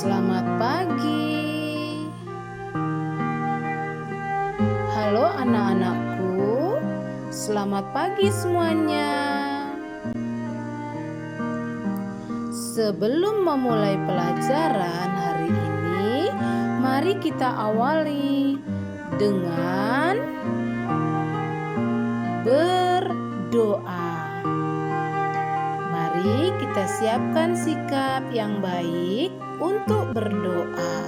Selamat pagi. Halo anak-anakku, selamat pagi semuanya. Sebelum memulai pelajaran hari ini, mari kita awali dengan berdoa. Mari kita siapkan sikap yang baik untuk berdoa.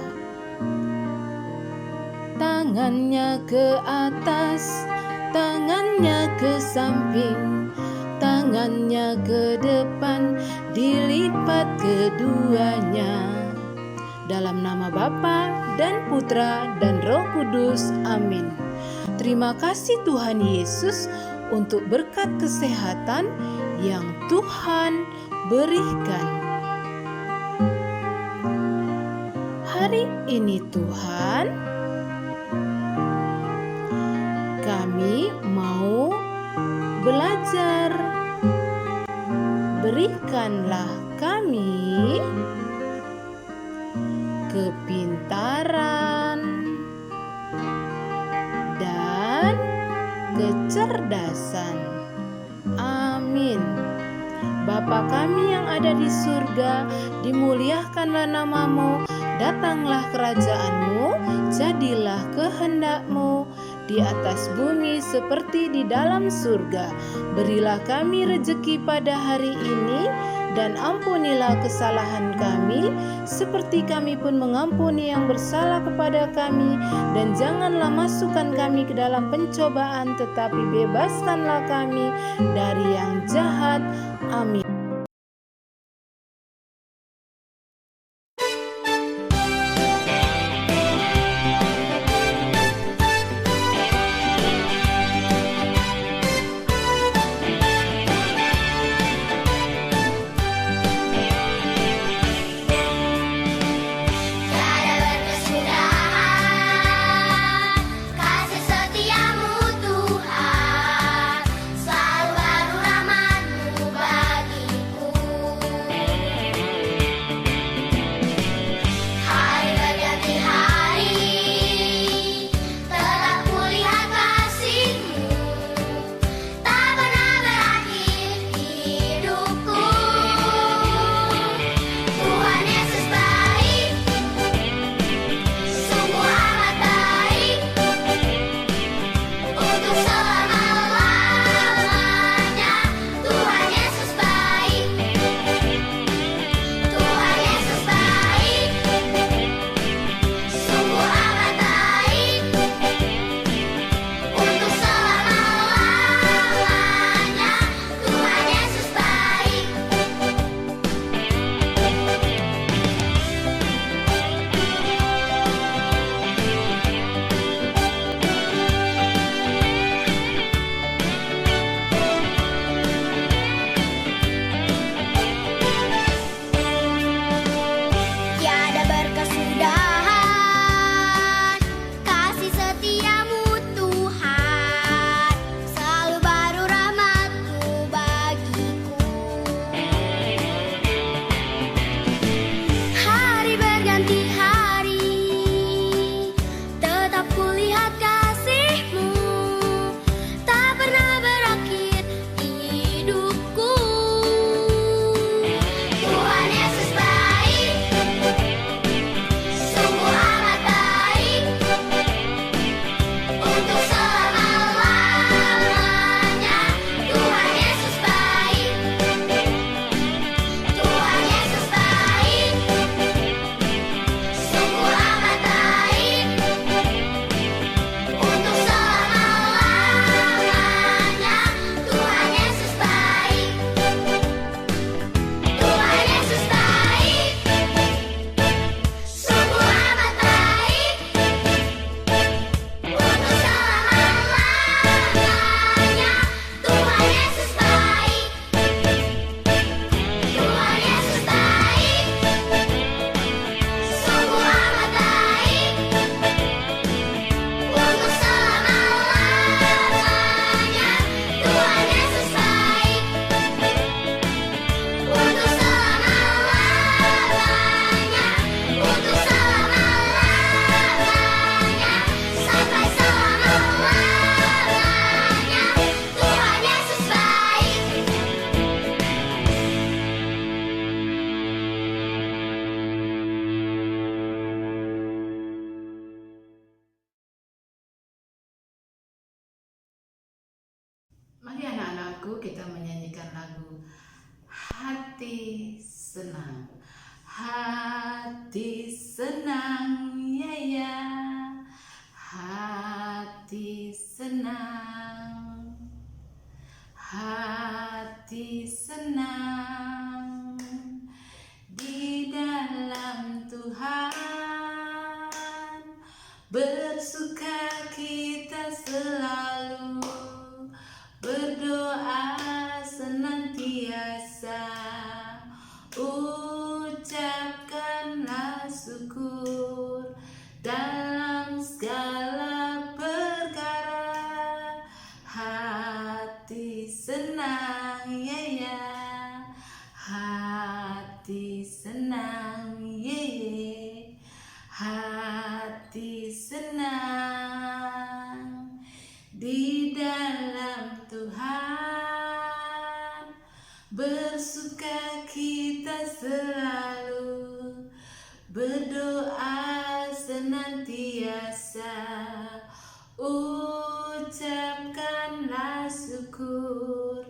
Tangannya ke atas, tangannya ke samping, tangannya ke depan, dilipat keduanya. Dalam nama Bapa dan Putra dan Roh Kudus, amin. Terima kasih Tuhan Yesus untuk berkat kesehatan yang Tuhan berikan. Hari ini Tuhan, kami mau belajar. Berikanlah kami kepintaran dan kecerdasan. Amin. Bapa kami yang ada di surga, dimuliakanlah namamu, datanglah kerajaanmu, jadilah kehendak-mu di atas bumi seperti di dalam surga. Berilah kami rejeki pada hari ini, dan ampunilah kesalahan kami, seperti kami pun mengampuni yang bersalah kepada kami. Dan janganlah masukkan kami ke dalam pencobaan, tetapi bebaskanlah kami dari yang jahat. Amin. Selalu baru rahmat-Mu bagi hati senang. Hati senang, ya ya. Hati senang. Hati senang di dalam Tuhan. Bersuka kita selalu, berdoa senantiasa, ucapkanlah syukur dalam segala perkara. Hati senang, ya ya. Hati senang, ye ye. Hati senang di dalam Tuhan. Bersuka kita selalu, berdoa senantiasa, ucapkanlah syukur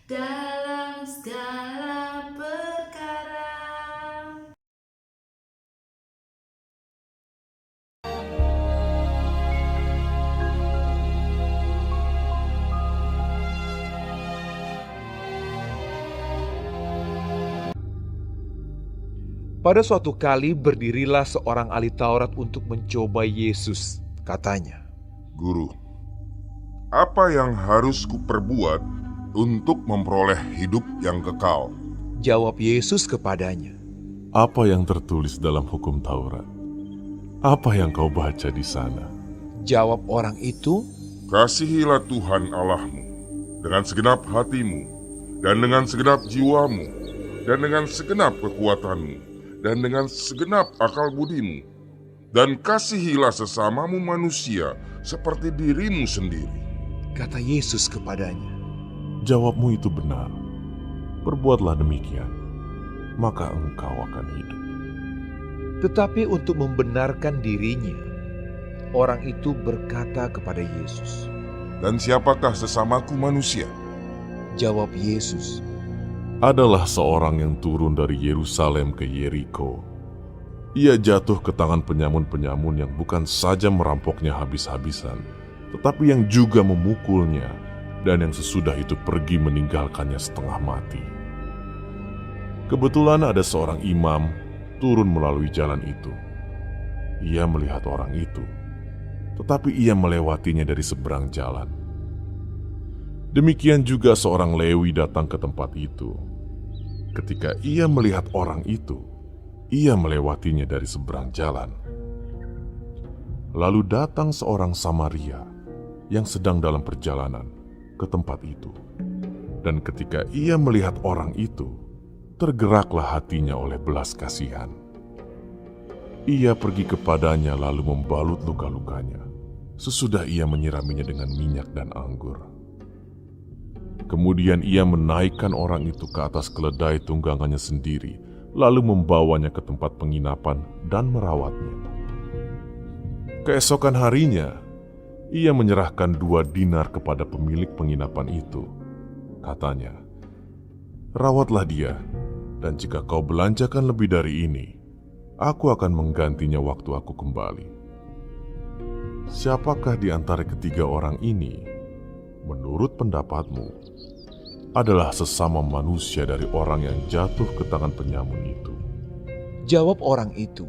dalam segala perkara. Pada suatu kali berdirilah seorang ahli Taurat untuk mencoba Yesus. Katanya, Guru, apa yang harus kuperbuat untuk memperoleh hidup yang kekal? jawab Yesus kepadanya, Apa yang tertulis dalam hukum Taurat? Apa yang kau baca di sana? jawab orang itu, Kasihilah Tuhan Allahmu dengan segenap hatimu, dan dengan segenap jiwamu, dan dengan segenap kekuatanmu, dan dengan segenap akal budimu. Dan kasihilah sesamamu manusia seperti dirimu sendiri. kata Yesus kepadanya. Jawabmu itu benar. Perbuatlah demikian, maka engkau akan hidup. Tetapi untuk membenarkan dirinya, orang itu berkata kepada Yesus. Dan siapakah sesamaku manusia? Jawab Yesus, Adalah seorang yang turun dari Yerusalem ke Yeriko. Ia jatuh ke tangan penyamun-penyamun yang bukan saja merampoknya habis-habisan, tetapi yang juga memukulnya, dan yang sesudah itu pergi meninggalkannya setengah mati. Kebetulan ada seorang imam turun melalui jalan itu. Ia melihat orang itu, tetapi ia melewatinya dari seberang jalan. Demikian juga seorang Lewi datang ke tempat itu. Ketika ia melihat orang itu, ia melewatinya dari seberang jalan. Lalu datang seorang Samaria yang sedang dalam perjalanan ke tempat itu. Dan ketika ia melihat orang itu, tergeraklah hatinya oleh belas kasihan. Ia pergi kepadanya lalu membalut luka-lukanya. Sesudah ia menyiraminya dengan minyak dan anggur. Kemudian ia menaikkan orang itu ke atas keledai tunggangannya sendiri, lalu membawanya ke tempat penginapan dan merawatnya. Keesokan harinya, ia menyerahkan 2 dinar kepada pemilik penginapan itu. Katanya, "Rawatlah dia, dan jika kau belanjakan lebih dari ini, aku akan menggantinya waktu aku kembali." Siapakah di antara ketiga orang ini, menurut pendapatmu, adalah sesama manusia dari orang yang jatuh ke tangan penyamun itu? Jawab orang itu,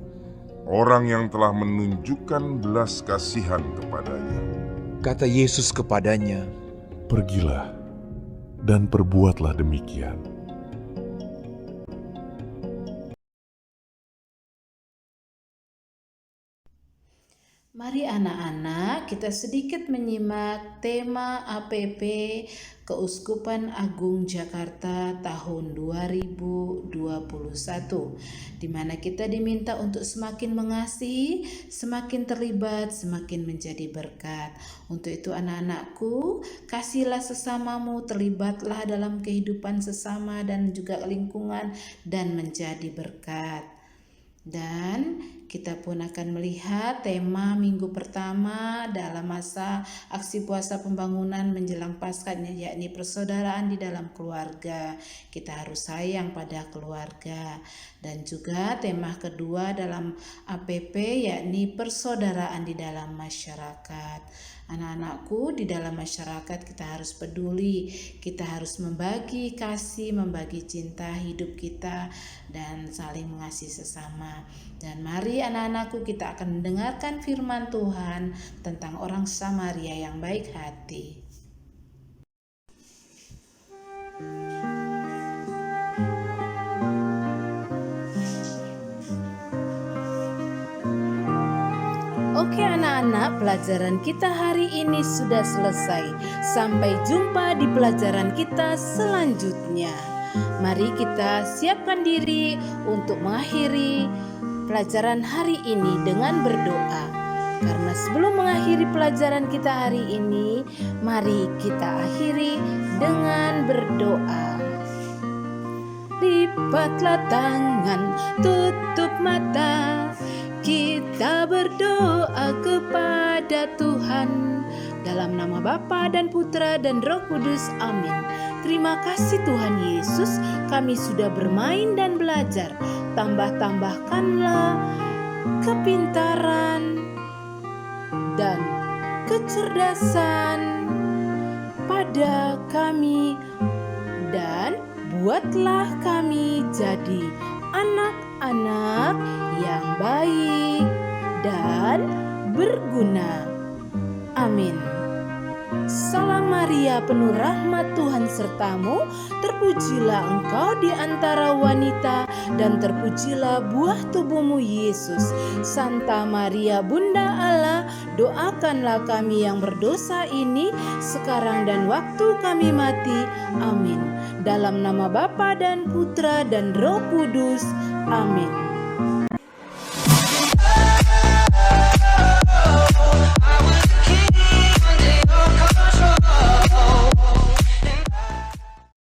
Orang yang telah menunjukkan belas kasihan kepadanya. kata Yesus kepadanya, Pergilah dan perbuatlah demikian. Mari anak-anak kita sedikit menyimak tema APP Keuskupan Agung Jakarta tahun 2021, di mana kita diminta untuk semakin mengasihi, semakin terlibat, semakin menjadi berkat. Untuk itu anak-anakku, kasihilah sesamamu, terlibatlah dalam kehidupan sesama dan juga lingkungan dan menjadi berkat. Dan kita pun akan melihat tema minggu pertama dalam masa aksi puasa pembangunan menjelang Paskah, yakni persaudaraan di dalam keluarga. Kita harus sayang pada keluarga. Dan juga tema kedua dalam APP yakni persaudaraan di dalam masyarakat. Anak-anakku, di dalam masyarakat kita harus peduli, kita harus membagi kasih, membagi cinta hidup kita, dan saling mengasihi sesama. Dan mari anak-anakku, kita akan mendengarkan firman Tuhan tentang orang Samaria yang baik hati. Oke anak-anak, pelajaran kita hari ini sudah selesai. Sampai jumpa di pelajaran kita selanjutnya. Mari kita siapkan diri untuk mengakhiri pelajaran hari ini dengan berdoa. Karena sebelum mengakhiri pelajaran kita hari ini, mari kita akhiri dengan berdoa. Lipatlah tangan, tutup mata, kita berdoa kepada Tuhan. Dalam nama Bapa dan Putra dan Roh Kudus, amin. Terima kasih Tuhan Yesus, kami sudah bermain dan belajar. Tambah-tambahkanlah kepintaran dan kecerdasan pada kami, dan buatlah kami jadi anak-anak yang baik dan berguna. Amin. Salam Maria, penuh rahmat Tuhan sertamu, terpujilah engkau di antara wanita, dan terpujilah buah tubuhmu Yesus. Santa Maria Bunda Allah, doakanlah kami yang berdosa ini, sekarang dan waktu kami mati. Amin. Dalam nama Bapa dan Putra dan Roh Kudus. Amin.